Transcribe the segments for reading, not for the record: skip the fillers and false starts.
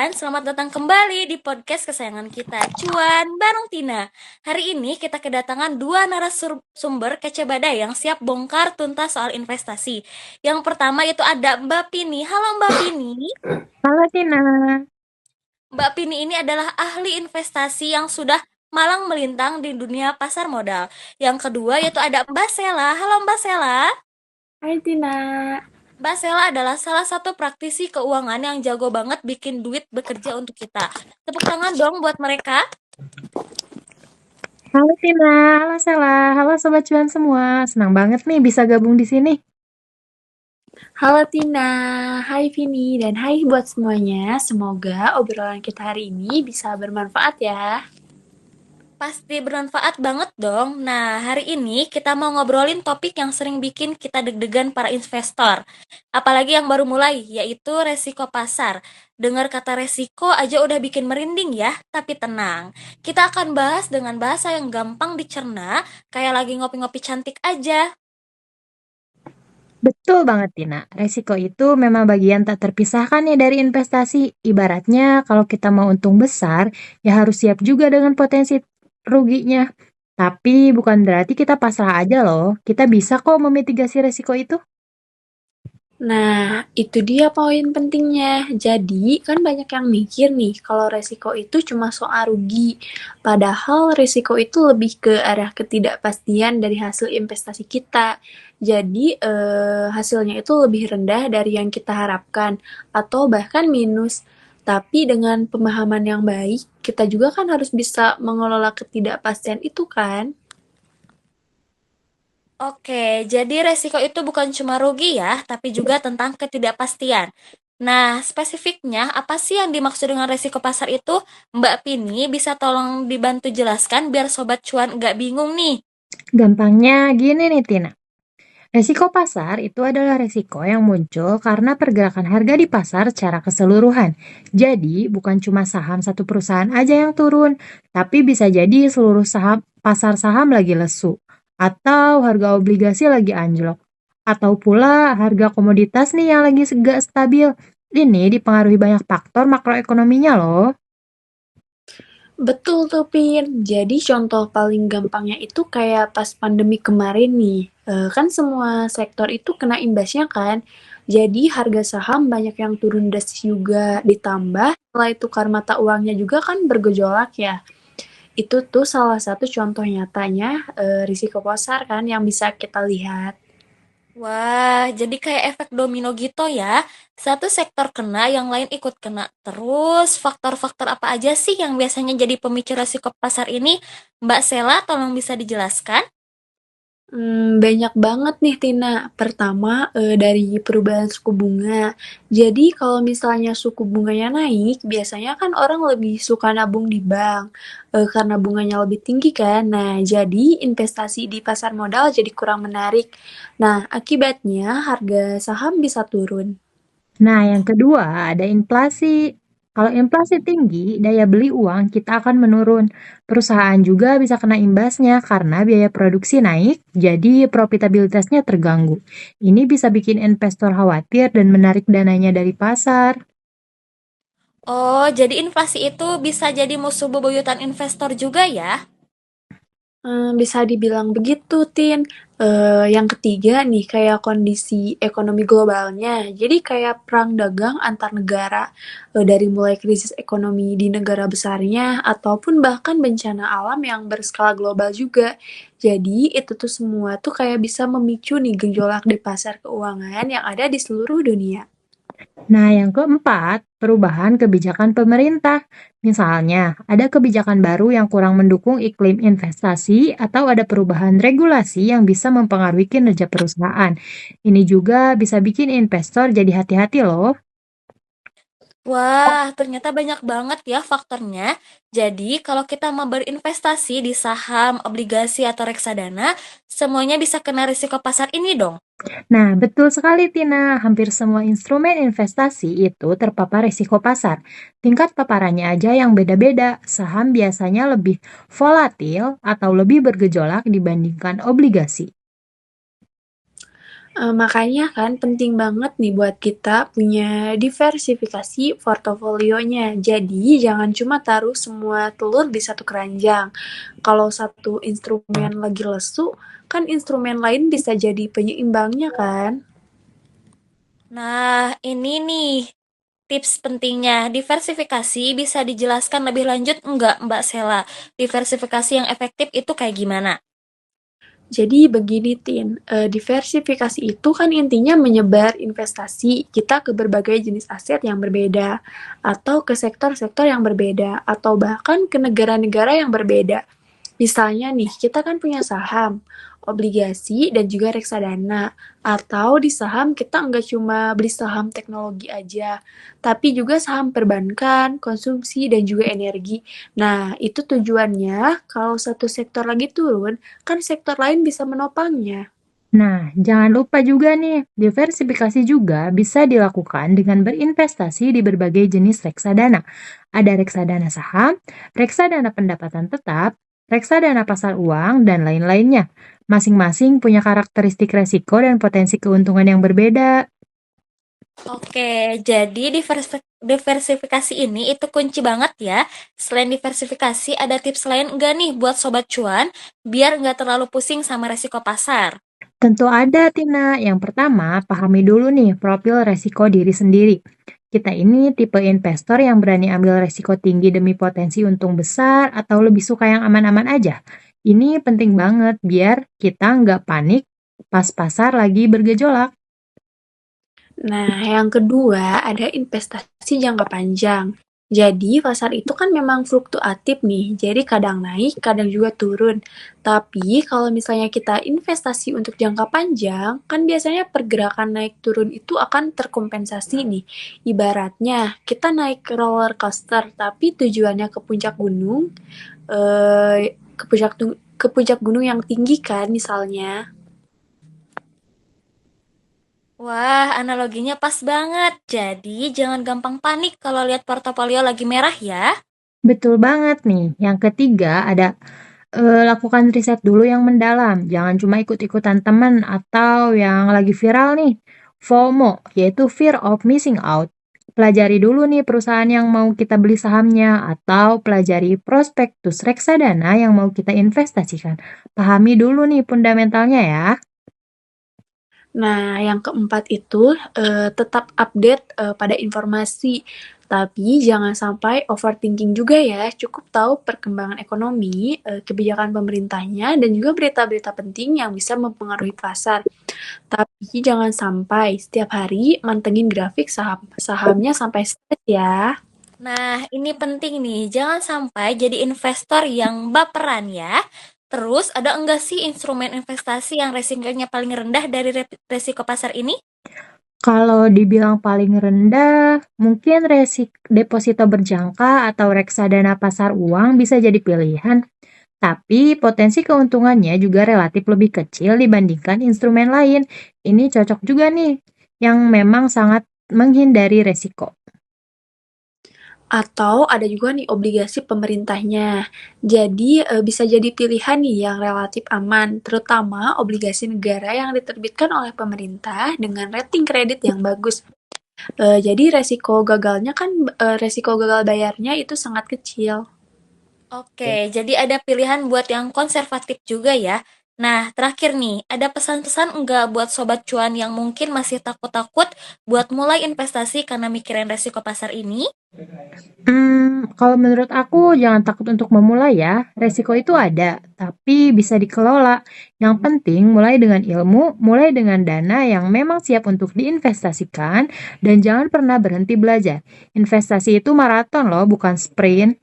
teman-teman, selamat datang kembali di podcast kesayangan kita, Cuan bareng Tina. Hari ini kita kedatangan dua narasumber kece badai yang siap bongkar tuntas soal investasi. Yang pertama itu ada Mbak Pini. Halo Mbak Pini. Halo Tina. Mbak Pini ini adalah ahli investasi yang sudah malang melintang di dunia pasar modal. Yang kedua yaitu ada Mbak Sela. Halo Mbak Sela. Hai Tina. Mbak Sela adalah salah satu praktisi keuangan yang jago banget bikin duit bekerja untuk kita. Tepuk tangan dong buat mereka. Halo Tina, halo Sela, halo Sobat Cuan semua. Senang banget nih bisa gabung di sini. Halo Tina, hai Vini, dan hai buat semuanya. Semoga obrolan kita hari ini bisa bermanfaat ya. Pasti bermanfaat banget dong. Nah, hari ini kita mau ngobrolin topik yang sering bikin kita deg-degan para investor. Apalagi yang baru mulai, yaitu resiko pasar. Dengar kata resiko aja udah bikin merinding ya, tapi tenang. Kita akan bahas dengan bahasa yang gampang dicerna, kayak lagi ngopi-ngopi cantik aja. Betul banget Tina, resiko itu memang bagian tak terpisahkan ya dari investasi. Ibaratnya kalau kita mau untung besar, ya harus siap juga dengan potensi ruginya. Tapi bukan berarti kita pasrah aja loh, kita bisa kok memitigasi resiko itu. Nah, itu dia poin pentingnya. Jadi, kan banyak yang mikir nih, kalau resiko itu cuma soal rugi. Padahal resiko itu lebih ke arah ketidakpastian dari hasil investasi kita. Jadi, hasilnya itu lebih rendah dari yang kita harapkan, atau bahkan minus. Tapi dengan pemahaman yang baik, kita juga kan harus bisa mengelola ketidakpastian itu kan. Oke, jadi resiko itu bukan cuma rugi ya, tapi juga tentang ketidakpastian. Nah, spesifiknya apa sih yang dimaksud dengan resiko pasar itu? Mbak Pini bisa tolong dibantu jelaskan biar Sobat Cuan nggak bingung nih. Gampangnya gini nih Tina. Resiko pasar itu adalah resiko yang muncul karena pergerakan harga di pasar secara keseluruhan. Jadi, bukan cuma saham satu perusahaan aja yang turun, tapi bisa jadi seluruh pasar saham lagi lesu, atau harga obligasi lagi anjlok, atau pula harga komoditas nih yang lagi gak stabil. Ini dipengaruhi banyak faktor makroekonominya loh. Betul tuh, Pin. Jadi contoh paling gampangnya itu kayak pas pandemi kemarin nih. Kan semua sektor itu kena imbasnya kan. Jadi harga saham banyak yang turun drastis juga. Ditambah nilai tukar mata uangnya juga kan bergejolak ya. Itu tuh salah satu contoh nyatanya risiko pasar kan yang bisa kita lihat. Wah, jadi kayak efek domino gitu ya. Satu sektor kena, yang lain ikut kena. Terus, faktor-faktor apa aja sih yang biasanya jadi pemicu resiko pasar ini? Mbak Sela, tolong bisa dijelaskan? Banyak banget nih Tina. Pertama, dari perubahan suku bunga. Jadi kalau misalnya suku bunganya naik, biasanya kan orang lebih suka nabung di bank, karena bunganya lebih tinggi kan. Nah, jadi investasi di pasar modal jadi kurang menarik. Nah, akibatnya harga saham bisa turun. Nah, yang kedua ada inflasi. Kalau inflasi tinggi, daya beli uang kita akan menurun. Perusahaan juga bisa kena imbasnya karena biaya produksi naik, jadi profitabilitasnya terganggu. Ini bisa bikin investor khawatir dan menarik dananya dari pasar. Oh, jadi inflasi itu bisa jadi musuh bebuyutan investor juga ya? Bisa dibilang begitu, Tin. Yang ketiga nih, kayak kondisi ekonomi globalnya. Jadi kayak perang dagang antar negara, dari mulai krisis ekonomi di negara besarnya, ataupun bahkan bencana alam yang berskala global juga. Jadi itu tuh semua tuh kayak bisa memicu nih gejolak di pasar keuangan yang ada di seluruh dunia. Nah, yang keempat, perubahan kebijakan pemerintah. Misalnya, ada kebijakan baru yang kurang mendukung iklim investasi atau ada perubahan regulasi yang bisa mempengaruhi kinerja perusahaan. Ini juga bisa bikin investor jadi hati-hati loh. Wah, ternyata banyak banget ya faktornya. Jadi, kalau kita mau berinvestasi di saham, obligasi, atau reksadana, semuanya bisa kena risiko pasar ini dong. Nah, betul sekali Tina. Hampir semua instrumen investasi itu terpapar risiko pasar. Tingkat paparannya aja yang beda-beda. Saham biasanya lebih volatil atau lebih bergejolak dibandingkan obligasi. Makanya kan penting banget nih buat kita punya diversifikasi portofolionya. Jadi jangan cuma taruh semua telur di satu keranjang. Kalau satu instrumen lagi lesu, kan instrumen lain bisa jadi penyeimbangnya kan? Nah, ini nih tips pentingnya. Diversifikasi bisa dijelaskan lebih lanjut enggak, Mbak Sela? Diversifikasi yang efektif itu kayak gimana? Jadi begini Tin, diversifikasi itu kan intinya menyebar investasi kita ke berbagai jenis aset yang berbeda, atau ke sektor-sektor yang berbeda, atau bahkan ke negara-negara yang berbeda. Misalnya nih, kita kan punya saham, obligasi, dan juga reksadana. Atau di saham kita nggak cuma beli saham teknologi aja, tapi juga saham perbankan, konsumsi, dan juga energi. Nah, itu tujuannya kalau satu sektor lagi turun, kan sektor lain bisa menopangnya. Nah, jangan lupa juga nih, diversifikasi juga bisa dilakukan dengan berinvestasi di berbagai jenis reksadana. Ada reksadana saham, reksadana pendapatan tetap, reksadana pasar uang, dan lain-lainnya. Masing-masing punya karakteristik resiko dan potensi keuntungan yang berbeda. Oke, jadi diversifikasi ini itu kunci banget ya. Selain diversifikasi, ada tips lain enggak nih buat sobat cuan biar nggak terlalu pusing sama resiko pasar? Tentu ada, Tina. Yang pertama, pahami dulu nih profil resiko diri sendiri. Kita ini tipe investor yang berani ambil resiko tinggi demi potensi untung besar atau lebih suka yang aman-aman aja. Ini penting banget biar kita nggak panik pas pasar lagi bergejolak. Nah, yang kedua ada investasi jangka panjang. Jadi, pasar itu kan memang fluktuatif nih. Jadi, kadang naik, kadang juga turun. Tapi, kalau misalnya kita investasi untuk jangka panjang, kan biasanya pergerakan naik turun itu akan terkompensasi nih. Ibaratnya, kita naik ke roller coaster, tapi tujuannya ke puncak gunung, ke puncak gunung yang tinggi kan misalnya. Wah, analoginya pas banget. Jadi, jangan gampang panik kalau lihat portofolio lagi merah ya. Betul banget nih. Yang ketiga ada lakukan riset dulu yang mendalam. Jangan cuma ikut-ikutan teman atau yang lagi viral nih. FOMO, yaitu Fear of Missing Out. Pelajari dulu nih perusahaan yang mau kita beli sahamnya atau pelajari prospektus reksadana yang mau kita investasikan. Pahami dulu nih fundamentalnya ya. Nah, yang keempat itu tetap update pada informasi, tapi jangan sampai overthinking juga ya. Cukup tahu perkembangan ekonomi, kebijakan pemerintahnya, dan juga berita-berita penting yang bisa mempengaruhi pasar. Tapi jangan sampai setiap hari mantengin grafik sahamnya sampai stres ya. Nah, ini penting nih. Jangan sampai jadi investor yang baperan ya. Terus, ada enggak sih instrumen investasi yang resikonya paling rendah dari resiko pasar ini? Kalau dibilang paling rendah, mungkin deposito berjangka atau reksadana pasar uang bisa jadi pilihan. Tapi potensi keuntungannya juga relatif lebih kecil dibandingkan instrumen lain. Ini cocok juga nih, yang memang sangat menghindari resiko. Atau ada juga nih obligasi pemerintahnya. Jadi bisa jadi pilihan nih yang relatif aman, terutama obligasi negara yang diterbitkan oleh pemerintah dengan rating kredit yang bagus. Jadi resiko gagal bayarnya itu sangat kecil. Oke, jadi ada pilihan buat yang konservatif juga ya. Nah, terakhir nih, ada pesan-pesan enggak buat sobat cuan yang mungkin masih takut-takut buat mulai investasi karena mikirin resiko pasar ini? Kalau menurut aku jangan takut untuk memulai ya. Resiko itu ada, tapi bisa dikelola. Yang penting mulai dengan ilmu, mulai dengan dana yang memang siap untuk diinvestasikan, dan jangan pernah berhenti belajar. Investasi itu maraton loh, bukan sprint.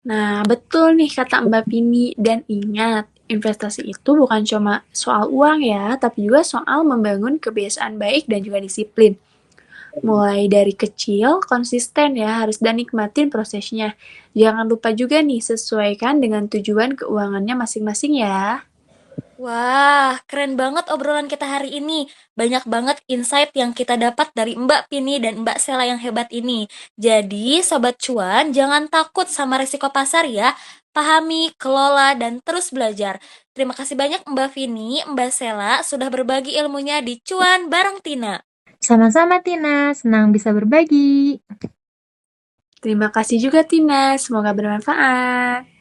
Nah, betul nih kata Mbak Vini. Dan ingat, investasi itu bukan cuma soal uang ya, tapi juga soal membangun kebiasaan baik dan juga disiplin. Mulai dari kecil, konsisten ya harus dan nikmatin prosesnya. Jangan lupa juga nih sesuaikan dengan tujuan keuangannya masing-masing ya. Wah, keren banget obrolan kita hari ini. Banyak banget insight yang kita dapat dari Mbak Pini dan Mbak Sela yang hebat ini. Jadi, Sobat Cuan, jangan takut sama risiko pasar ya. Pahami, kelola, dan terus belajar. Terima kasih banyak Mbak Vini, Mbak Sela sudah berbagi ilmunya di Cuan bareng Tina. Sama-sama Tina, senang bisa berbagi. Terima kasih juga Tina, semoga bermanfaat.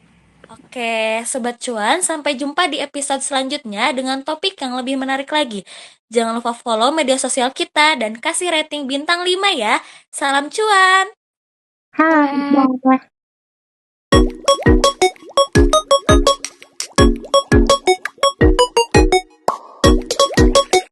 Oke, Sobat Cuan, sampai jumpa di episode selanjutnya dengan topik yang lebih menarik lagi. Jangan lupa follow media sosial kita dan kasih rating bintang 5 ya. Salam Cuan! Hai, Bye. bye.